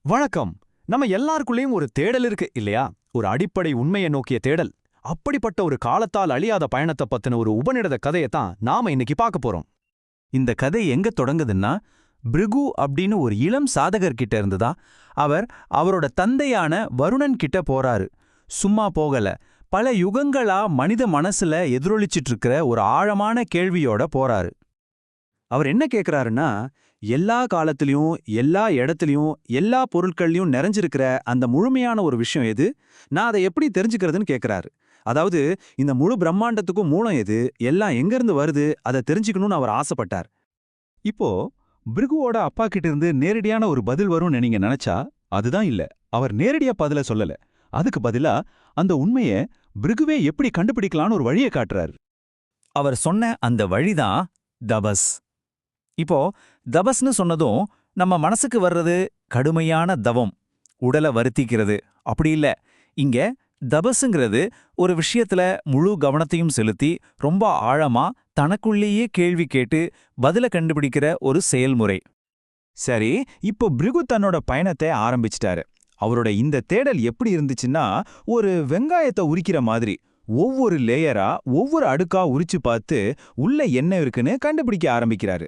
வணக்கம். நம்ம எல்லாருக்குள்ளேயும் ஒரு தேடல் இருக்கு இல்லையா? ஒரு அடிப்படை உண்மையை நோக்கிய தேடல். அப்படிப்பட்ட ஒரு காலத்தால் அழியாத பயணத்தை பத்தின ஒரு உபநிடத கதையைத்தான் நாம இன்னைக்கு பார்க்க போறோம். இந்த கதை எங்க தொடங்குதுன்னா, பிருகு அப்படின்னு ஒரு இளம் சாதகர் கிட்ட இருந்துதா. அவரோட தந்தையான வருணன் கிட்ட போறாரு. சும்மா போகல, பல யுகங்களா மனித மனசுல எதிரொலிச்சிட்டு இருக்கிற ஒரு ஆழமான கேள்வியோட போறாரு. அவர் என்ன கேக்குறாருன்னா, எல்லா காலத்திலயும் எல்லா இடத்துலயும் எல்லா பொருட்கள்லயும் நிறைஞ்சிருக்கிற அந்த முழுமையான ஒரு விஷயம் எது? நான் அதை எப்படி தெரிஞ்சுக்கிறதுன்னு கேக்குறாரு. அதாவது, இந்த முழு பிரம்மாண்டத்துக்கும் மூலம் எது, எல்லாம் எங்கிருந்து வருது, அதை தெரிஞ்சுக்கணும்னு அவர் ஆசைப்பட்டார். இப்போ பிருகுவோட அப்பா கிட்ட இருந்து நேரடியான ஒரு பதில் வரும்னு நீங்க நினைச்சா அதுதான் இல்ல. அவர் நேரடியா பதில சொல்லல. அதுக்கு பதிலா அந்த உண்மைய பிருகுவே எப்படி கண்டுபிடிக்கலான்னு ஒரு வழியை காட்டுறாரு. அவர் சொன்ன அந்த வழிதான் தபஸ். இப்போ தபஸ்னு சொன்னதும் நம்ம மனசுக்கு வர்றது கடுமையான தவம், உடலை வருத்திக்கிறது. அப்படி இல்ல. இங்க தபஸுங்கிறது ஒரு விஷயத்துல முழு கவனத்தையும் செலுத்தி ரொம்ப ஆழமா தனக்குள்ளேயே கேள்வி கேட்டு பதில கண்டுபிடிக்கிற ஒரு செயல்முறை. சரி, இப்போ பிருகு தன்னோட பயணத்தை ஆரம்பிச்சிட்டாரு. அவரோட இந்த தேடல் எப்படி இருந்துச்சுன்னா, ஒரு வெங்காயத்தை உரிக்கிற மாதிரி ஒவ்வொரு லேயரா ஒவ்வொரு அடுக்கா உரிச்சு பார்த்து உள்ள என்ன இருக்குன்னு கண்டுபிடிக்க ஆரம்பிக்கிறாரு.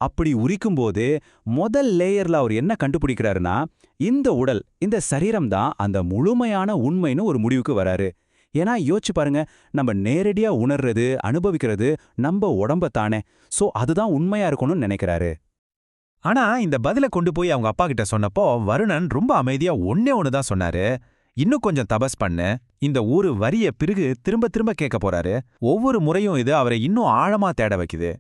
அப்படி உரிக்கும்போது முதல் லேயர்ல அவர் என்ன கண்டுபிடிக்கிறாருன்னா, இந்த உடல், இந்த சரீரம் தான் அந்த முழுமையான உண்மைன்னு ஒரு முடிவுக்கு வராரு. ஏன்னா யோசிச்சு பாருங்க, நம்ம நேரடியா உணர்றது, அனுபவிக்கிறது நம்ம உடம்பத்தானே. சோ அதுதான் உண்மையா இருக்கணும்னு நினைக்கிறாரு. ஆனா இந்த பதில கொண்டு போய் அவங்க அப்பா கிட்ட சொன்னப்போ வருணன் ரொம்ப அமைதியா ஒன்னே ஒண்ணுதான் சொன்னாரு. இன்னும் கொஞ்சம் தபஸ் பண்ணு. இந்த ஒரு வரிய பிறகு திரும்ப திரும்ப கேட்க போறாரு. ஒவ்வொரு முறையும் இது அவரை இன்னும் ஆழமா தேட வைக்குது.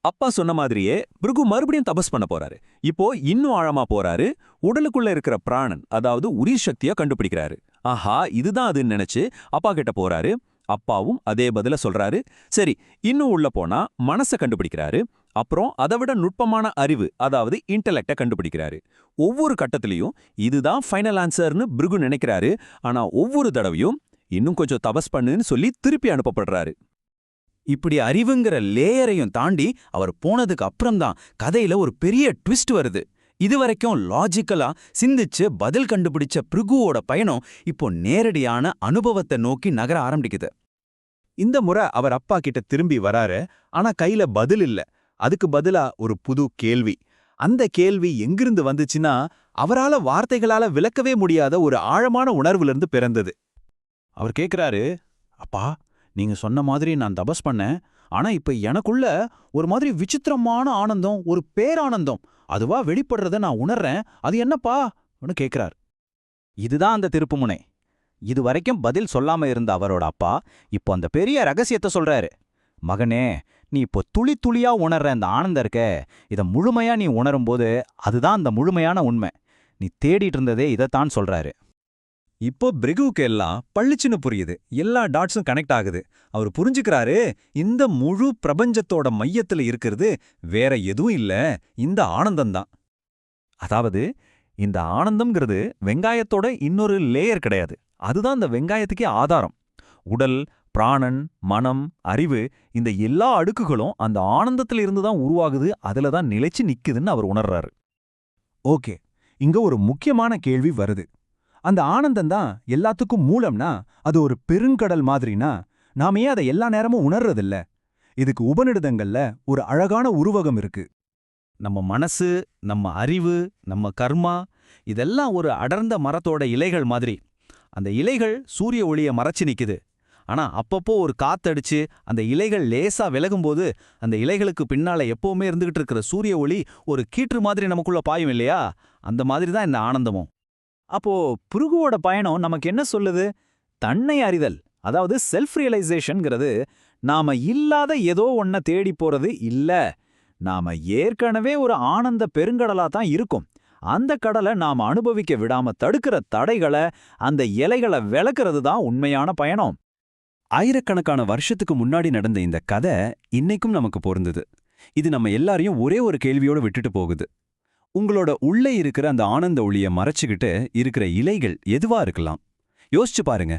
அப்பா சொன்ன மாதிரியே பிருகு மறுபடியும் தபஸ் பண்ண போறாரு. இப்போ இன்னும் ஆழமா போறாரு. உடலுக்குள்ள இருக்கிற பிராணன், அதாவது உயிர் சக்தியா கண்டுபிடிக்கிறாரு. ஆஹா, இதுதான் அதுன்னு நினைச்சு அப்பா கிட்ட போறாரு. அப்பாவும் அதே பதில சொல்றாரு. சரி, இன்னும் உள்ள போனா மனசை கண்டுபிடிக்கிறாரு. அப்புறம் அதை விட நுட்பமான அறிவு, அதாவது இன்டெலெக்ட கண்டுபிடிக்கிறாரு. ஒவ்வொரு கட்டத்திலையும் இதுதான் ஃபைனல் ஆன்சர்னு பிருகு நினைக்கிறாரு. ஆனா ஒவ்வொரு தடவையும் இன்னும் கொஞ்சம் தபஸ் பண்ணுன்னு சொல்லி திருப்பி அனுப்பப்படுறாரு. இப்படி அறிவுங்கிற லேயரையும் தாண்டி அவர் போனதுக்கு அப்புறம்தான் கதையில ஒரு பெரிய ட்விஸ்ட் வருது. இதுவரைக்கும் லாஜிக்கலா சிந்திச்சு பதில் கண்டுபிடிச்ச பிருகுவோட பயணம் இப்போ நேரடியான அனுபவத்தை நோக்கி நகர ஆரம்பிக்குது. இந்த முறை அவர் அப்பா கிட்ட திரும்பி வராரு. ஆனா கையில பதில் இல்ல. அதுக்கு பதிலா ஒரு புது கேள்வி. அந்த கேள்வி எங்கிருந்து வந்துச்சுன்னா, அவரால வார்த்தைகளால விளக்கவே முடியாத ஒரு ஆழமான உணர்வுல பிறந்தது. அவர் கேக்குறாரு, அப்பா, நீங்க சொன்ன மாதிரி நான் தபஸ் பண்ணேன். ஆனா இப்ப எனக்குள்ள ஒரு மாதிரி விசித்திரமான ஆனந்தம், ஒரு பேரானந்தம் அதுவா வெளிப்படுறத நான் உணர்றேன். அது என்னப்பா கேக்குறார். இதுதான் அந்த திருப்புமுனை. இதுவரைக்கும் பதில் சொல்லாம இருந்த அவரோட அப்பா இப்போ அந்த பெரிய ரகசியத்தை சொல்றாரு. மகனே, நீ இப்போ துளி துளியா உணர்ற அந்த ஆனந்தம் இருக்க, இதை முழுமையா நீ உணரும்போது அதுதான் அந்த முழுமையான உண்மை. நீ தேடிட்டு இருந்ததே இதைத்தான் சொல்றாரு. இப்போ பிருகுவுக்கு எல்லாம் பள்ளிச்சுன்னு புரியுது. எல்லா டாட்ஸும் கனெக்ட் ஆகுது. அவர் புரிஞ்சுக்கிறாரு, இந்த முழு பிரபஞ்சத்தோட மையத்துல இருக்கிறது வேற எதுவும் இல்ல, இந்த ஆனந்தம்தான். அதாவது இந்த ஆனந்தம்ங்கிறது வெங்காயத்தோட இன்னொரு லேயர் கிடையாது. அதுதான் இந்த வெங்காயத்துக்கே ஆதாரம். உடல், பிராணன், மனம், அறிவு, இந்த எல்லா அடுக்குகளும் அந்த ஆனந்தத்துல இருந்து தான் உருவாகுது. அதுல தான் நிலைச்சு நிக்குதுன்னு அவர் உணர்றாரு. ஓகே, இங்க ஒரு முக்கியமான கேள்வி வருது. அந்த ஆனந்தம்தான் எல்லாத்துக்கும் மூலம்னா, அது ஒரு பெருங்கடல் மாதிரினா, நாம ஏன் அதை எல்லா நேரமும் உணர்றதில்ல? இதுக்கு உபநிடதங்கள்ல ஒரு அழகான உருவகம் இருக்கு. நம்ம மனசு, நம்ம அறிவு, நம்ம கர்மா, இதெல்லாம் ஒரு அடர்ந்த மரத்தோட இலைகள் மாதிரி. அந்த இலைகள் சூரிய ஒளியை மறைச்சு நிக்குது. ஆனா அப்பப்போ ஒரு காத்தடிச்சு அந்த இலைகள் லேசா விலகும்போது அந்த இலைகளுக்கு பின்னால எப்பவுமே இருந்துகிட்டு இருக்கிற சூரிய ஒளி ஒரு கீற்று மாதிரி நமக்குள்ள பாயும் இல்லையா? அந்த மாதிரி தான் இந்த ஆனந்தமும். அப்போ பிருகுவோட பயணம் நமக்கு என்ன சொல்லுது? தன்னை அறிதல், அதாவது செல்ஃப் ரியலைசேஷன்ங்கிறது நாம இல்லாத ஏதோ ஒன்ன தேடி போறது இல்ல. நாம ஏற்கனவே ஒரு ஆனந்த பெருங்கடலா தான் இருக்கும். அந்த கடலை நாம அனுபவிக்க விடாம தடுக்கிற தடைகளை, அந்த இலைகளை விளக்குறது தான் உண்மையான பயணம். ஆயிரக்கணக்கான வருஷத்துக்கு முன்னாடி நடந்த இந்த கதை இன்னைக்கும் நமக்கு பொருந்துது. இது நம்ம எல்லாரையும் ஒரே ஒரு கேள்வியோட விட்டுட்டு போகுது. உங்களோட உள்ளே இருக்கிற அந்த ஆனந்த ஒளியை மறைச்சுக்கிட்டு இருக்கிற இலைகள் எதுவா இருக்கலாம்? யோசிச்சு பாருங்க.